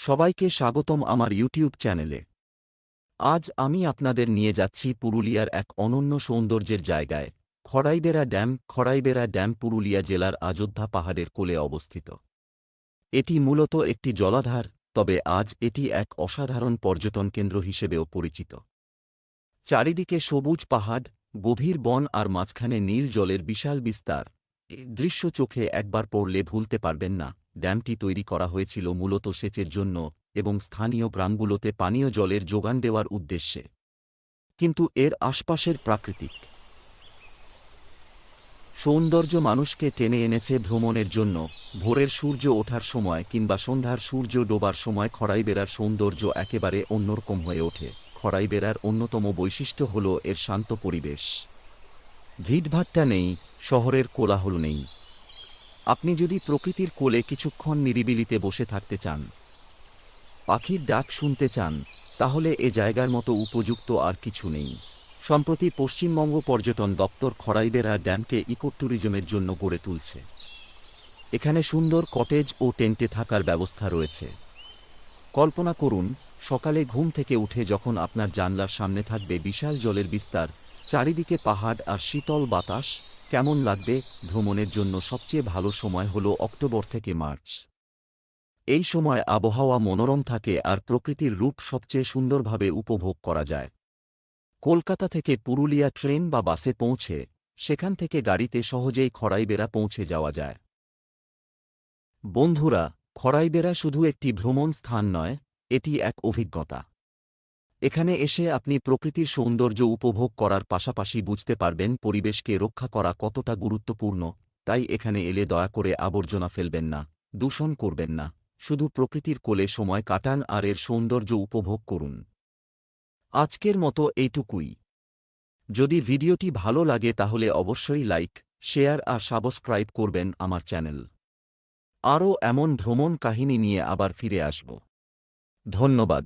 সবাইকে স্বাগতম আমার ইউটিউব চ্যানেলে। আজ আমি আপনাদের নিয়ে যাচ্ছি পুরুলিয়ার এক অনন্য সৌন্দর্যের জায়গায়, খড়াইবেড়া ড্যাম। খড়াইবেড়া ড্যাম পুরুলিয়া জেলার অযোধ্যা পাহাড়ের কোলে অবস্থিত। এটি মূলত একটি জলাধার, তবে আজ এটি এক অসাধারণ পর্যটন কেন্দ্র হিসেবেও পরিচিত। চারিদিকে সবুজ পাহাড়, গভীর বন আর মাঝখানে নীল জলের বিশাল বিস্তার। এই দৃশ্য চোখে একবার পড়লে ভুলতে পারবেন না। ড্যামটি তৈরি করা হয়েছিল মূলত সেচের জন্য এবং স্থানীয় গ্রামগুলোতে পানীয় জলের যোগান দেওয়ার উদ্দেশ্যে। কিন্তু এর আশপাশের প্রাকৃতিক সৌন্দর্য মানুষকে টেনে এনেছে ভ্রমণের জন্য। ভোরের সূর্য ওঠার সময় কিংবা সন্ধ্যার সূর্য ডোবার সময় খড়াইবেড়ার সৌন্দর্য একেবারে অন্যরকম হয়ে ওঠে। খড়াইবেড়ার অন্যতম বৈশিষ্ট্য হল এর শান্ত পরিবেশ। ভিড়ভাট্টা নেই, শহরের কোলাহল নেই। আপনি যদি প্রকৃতির কোলে কিছুক্ষণ নিরিবিলিতে বসে থাকতে চান, পাখির ডাক শুনতে চান, তাহলে এ জায়গার মতো উপযুক্ত আর কিছু নেই। সম্প্রতি পশ্চিমবঙ্গ পর্যটন দপ্তর খড়াইবেড়া ড্যামকে ইকোট্যুরিজমের জন্য গড়ে তুলছে। এখানে সুন্দর কটেজ ও টেন্টে থাকার ব্যবস্থা রয়েছে। কল্পনা করুন, সকালে ঘুম থেকে উঠে যখন আপনার জানলার সামনে থাকবে বিশাল জলের বিস্তার, চারিদিকে পাহাড় আর শীতল বাতাস, কেমন লাগবে? ভ্রমণের জন্য সবচেয়ে ভালো সময় হল অক্টোবর থেকে মার্চ। এই সময় আবহাওয়া মনোরম থাকে আর প্রকৃতির রূপ সবচেয়ে সুন্দরভাবে উপভোগ করা যায়। কলকাতা থেকে পুরুলিয়া ট্রেন বা বাসে পৌঁছে সেখান থেকে গাড়িতে সহজেই খড়াইবেড়া পৌঁছে যাওয়া যায়। বন্ধুরা, খড়াইবেড়া শুধু একটি ভ্রমণ স্থান নয়, এটি এক অভিজ্ঞতা। এখানে এসে আপনি প্রকৃতির সৌন্দর্য উপভোগ করার পাশাপাশি বুঝতে পারবেন পরিবেশকে রক্ষা করা কতটা গুরুত্বপূর্ণ। তাই এখানে এলে দয়া করে আবর্জনা ফেলবেন না, দূষণ করবেন না, শুধু প্রকৃতির কোলে সময় কাটান আর এর সৌন্দর্য উপভোগ করুন। আজকের মতো এইটুকুই। যদি ভিডিওটি ভালো লাগে তাহলে অবশ্যই লাইক, শেয়ার আর সাবস্ক্রাইব করবেন আমার চ্যানেল। আরও এমন ভ্রমণ কাহিনী নিয়ে আবার ফিরে আসব। ধন্যবাদ।